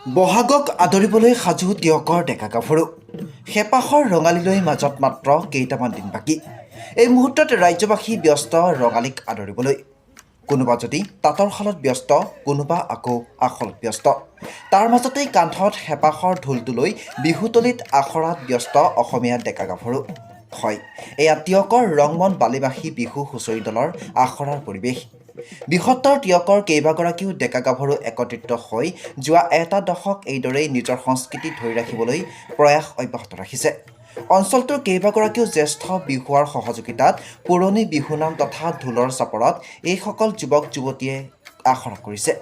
বহাগক আদৰিবলৈ সাজু তিয়কৰ ডেকা গাভৰু হেঁপাহৰ ৰঙালীলৈ মাজত মাত্ৰ কেইটামান দিন বাকী। এই মুহূৰ্তত ৰাজ্যবাসী ব্যস্ত ৰঙালীক আদৰিবলৈ। কোনোবা যদি তাঁতৰ শালত ব্যস্ত, কোনোবা আকৌ আখলত ব্যস্ত। তাৰ মাজতেই কান্ধত হেঁপাহৰ ঢোলটো লৈ বিহুতলিত আখৰাত ব্যস্ত অসমীয়া ডেকা গাভৰু। হয়, এয়া তিয়কৰ ৰংমন বালিবাসী বিহু হুঁচৰি দলৰ আখৰাৰ পৰিৱেশ। বৃহত্তৰ তিয়কৰ কেইবাগৰাকীও ডেকা গাভৰু একত্ৰিত হৈ যোৱা এটা দশক এইদৰেই নিজৰ সংস্কৃতি ধৰি ৰাখিবলৈ প্ৰয়াস অব্যাহত ৰাখিছে। অঞ্চলটোৰ কেইবাগৰাকীও জ্যেষ্ঠ বিহুৱাৰ সহযোগিতাত পুৰণি বিহুনাম তথা ঢোলৰ চাপৰত এইসকল যুৱক যুৱতীয়ে আখৰা কৰিছে।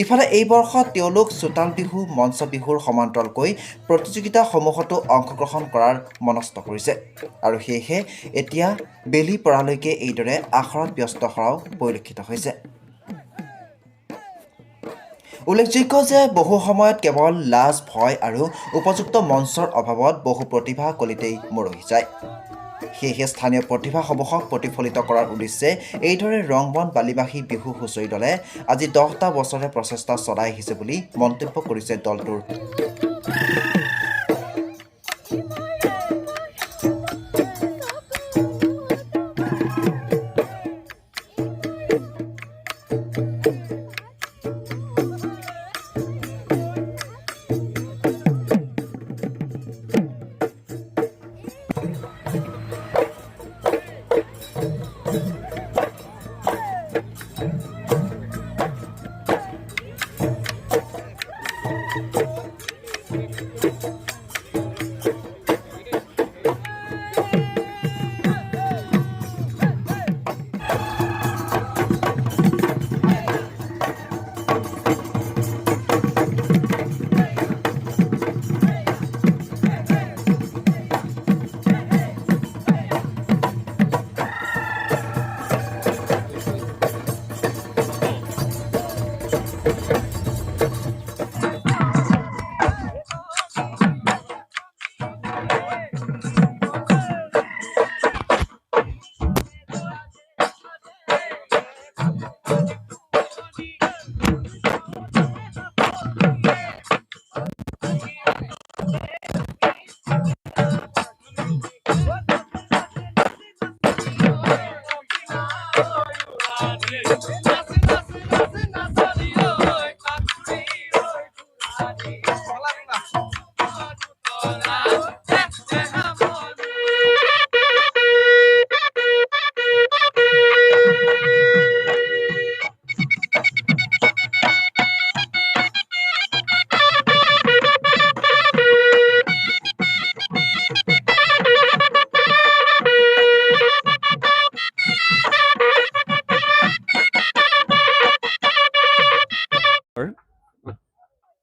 ইফালে এই বৰ্ষত তেওঁলোক চোতাল বিহু, মঞ্চ বিহুৰ সমান্তৰালকৈ প্ৰতিযোগিতাসমূহতো অংশগ্ৰহণ কৰাৰ মনস্থ কৰিছে আৰু সেয়েহে এতিয়া বেলি পৰালৈকে এইদৰে আখৰাত ব্যস্ত হোৱাও পৰিলক্ষিত হৈছে। উল্লেখযোগ্য যে বহু সময়ত কেৱল লাজ, ভয় আৰু উপযুক্ত মঞ্চৰ অভাৱত বহু প্ৰতিভা কলিতেই মৰহি যায়। সেয়েহে স্থানীয় প্ৰতিভাসমূহক প্ৰতিফলিত কৰাৰ উদ্দেশ্যে এইদৰে ৰংমন বালিবাসী বিহু হুঁচৰি দলে আজি 10টা বছৰে প্ৰচেষ্টা চলাই আহিছে বুলি মন্তব্য কৰিছে দলটোৰ।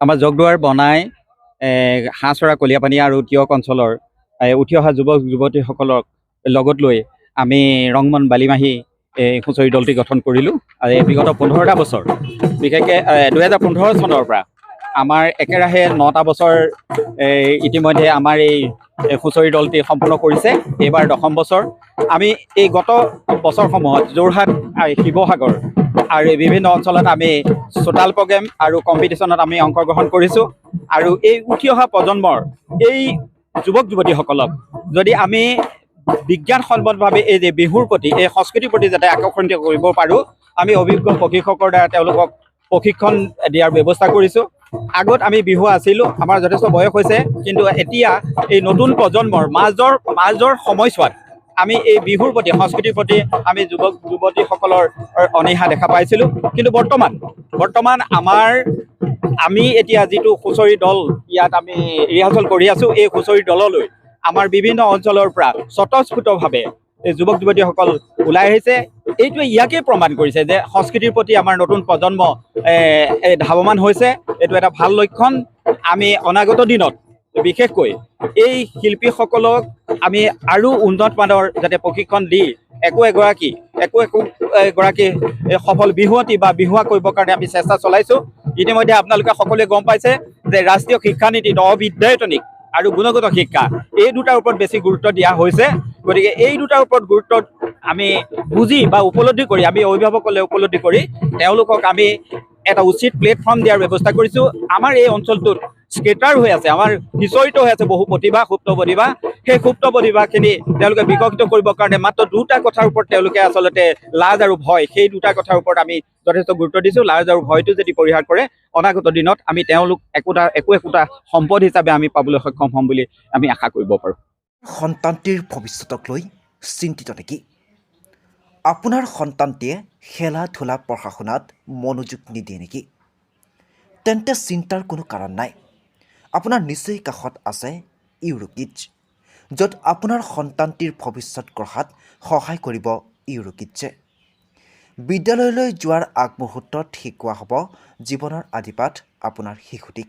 আমাৰ জগদুৱাৰ বনাই হাঁহচৰা কলীয়াপানী আৰু তিয়ক অঞ্চলৰ উঠি অহা যুৱক যুৱতীসকলক লগত লৈ আমি ৰংমন বালিমাহী হুঁচৰি দলটি গঠন কৰিলোঁ। আৰু বিগত 15টা বছৰ, বিশেষকৈ 2015 চনৰ পৰা আমাৰ একেৰাহে 9টা বছৰ ইতিমধ্যে আমাৰ এই হুঁচৰি দলটি সম্পূৰ্ণ কৰিছে। এইবাৰ 10ম বছৰ। আমি এই গত বছৰসমূহত যোৰহাট, শিৱসাগৰ আৰু বিভিন্ন অঞ্চলত আমি চোতাল প্ৰগ্ৰেম আৰু কম্পিটিশ্যনত আমি অংশগ্ৰহণ কৰিছোঁ। আৰু এই উঠি অহা প্ৰজন্মৰ এই যুৱক যুৱতীসকলক যদি আমি বিজ্ঞানসন্মতভাৱে এই যে বিহুৰ প্ৰতি, এই সংস্কৃতিৰ প্ৰতি যাতে আকৰ্ষিত কৰিব পাৰোঁ, আমি অভিজ্ঞ প্ৰশিক্ষকৰ দ্বাৰা তেওঁলোকক প্ৰশিক্ষণ দিয়াৰ ব্যৱস্থা কৰিছোঁ। আগত আমি বিহু আছিলোঁ, আমাৰ যথেষ্ট বয়স হৈছে, কিন্তু এতিয়া এই নতুন প্ৰজন্মৰ মাজৰ সময়ছোৱাত আমি এই বিহুৰ প্ৰতি, সংস্কৃতিৰ প্ৰতি আমি যুৱক যুৱতীসকলৰ অনীহা দেখা পাইছিলোঁ। কিন্তু বৰ্তমান আমি এতিয়া যিটো হুঁচৰি দল ইয়াত আমি ৰিহাৰ্চেল কৰি আছোঁ, এই হুঁচৰি দললৈ আমাৰ বিভিন্ন অঞ্চলৰ পৰা স্বতঃস্ফূৰ্তভাৱে এই যুৱক যুৱতীসকল ওলাই আহিছে। এইটোৱে ইয়াকেই প্ৰমাণ কৰিছে যে সংস্কৃতিৰ প্ৰতি আমাৰ নতুন প্ৰজন্ম ধাৱমান হৈছে। এইটো এটা ভাল লক্ষণ। আমি অনাগত দিনত বিশেষকৈ এই শিল্পীসকলক আমি আৰু উন্নত মানৰ যাতে প্ৰশিক্ষণ দি একো এগৰাকী সফল বিহুৱতী বা বিহুৱা কৰিবৰ কাৰণে আমি চেষ্টা চলাইছোঁ। ইতিমধ্যে আপোনালোকে সকলোৱে গম পাইছে যে ৰাষ্ট্ৰীয় শিক্ষানীতিত অবিদ্যায়তনিক আৰু গুণগত শিক্ষা এই দুটাৰ ওপৰত বেছি গুৰুত্ব দিয়া হৈছে। গতিকে এই দুটাৰ ওপৰত গুৰুত্ব আমি বুজি বা উপলব্ধি কৰি, আমি অভিভাৱকসকলে উপলব্ধি কৰি তেওঁলোকক আমি এটা উচিত প্লেটফৰ্ম দিয়াৰ ব্যৱস্থা কৰিছোঁ। আমাৰ এই অঞ্চলটোত স্কেটাৰ হৈ আছে, আমাৰ সিঁচৰিত হৈ আছে বহু প্ৰতিভা, সুপ্ত প্ৰতিভা। সেই সুপ্ত প্ৰতিভাখিনি তেওঁলোকে বিকশিত কৰিবৰ কাৰণে মাত্ৰ দুটা কথাৰ ওপৰত তেওঁলোকে আচলতে লাজ আৰু ভয়, সেই দুটা কথাৰ ওপৰত আমি যথেষ্ট গুৰুত্ব দিছোঁ। লাজ আৰু ভয়টো যদি পৰিহাৰ কৰে, অনাগত দিনত আমি তেওঁলোক একোটা সম্পদ হিচাপে আমি পাবলৈ সক্ষম হ'ম বুলি আমি আশা কৰিব পাৰোঁ। সন্তানটিৰ ভৱিষ্যতক লৈ চিন্তিত নেকি? আপোনাৰ সন্তানটিয়ে খেলা ধূলা পঢ়া শুনাত মনোযোগ নিদিয়ে নেকি? তেন্তে চিন্তাৰ কোনো কাৰণ নাই। আপোনাৰ নিচেই কাষত আছে ইউৰোকিডছ, য'ত আপোনাৰ সন্তানটিৰ ভৱিষ্যত গঢ়াত সহায় কৰিব ইউৰোকিডছে। বিদ্যালয়লৈ যোৱাৰ আগমুহূৰ্তত শিকোৱা হ'ব জীৱনৰ আদিপাঠ আপোনাৰ শিশুটিক।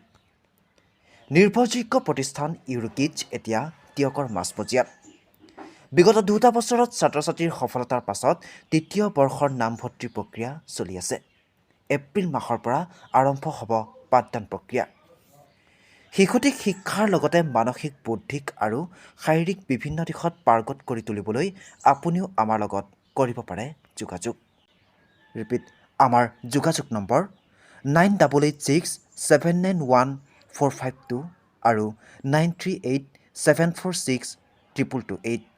নিৰ্ভৰযোগ্য প্ৰতিষ্ঠান ইউৰোকিডছ এতিয়া টিয়কৰ মাজমজিয়াত। বিগত 2টা বছৰত ছাত্ৰ ছাত্ৰীৰ সফলতাৰ পাছত 3য় বৰ্ষৰ নামভৰ্তিৰ প্ৰক্ৰিয়া চলি আছে। এপ্ৰিল মাহৰ পৰা আৰম্ভ হ'ব পাঠদান প্ৰক্ৰিয়া। শিশুটিক শিক্ষাৰ লগতে মানসিক, বৌদ্ধিক আৰু শাৰীৰিক বিভিন্ন দিশত পাৰ্গত কৰি তুলিবলৈ আপুনিও আমাৰ লগত কৰিব পাৰে যোগাযোগ। ৰিপিট, আমাৰ যোগাযোগ নম্বৰ 9886791452 আৰু 9387462228।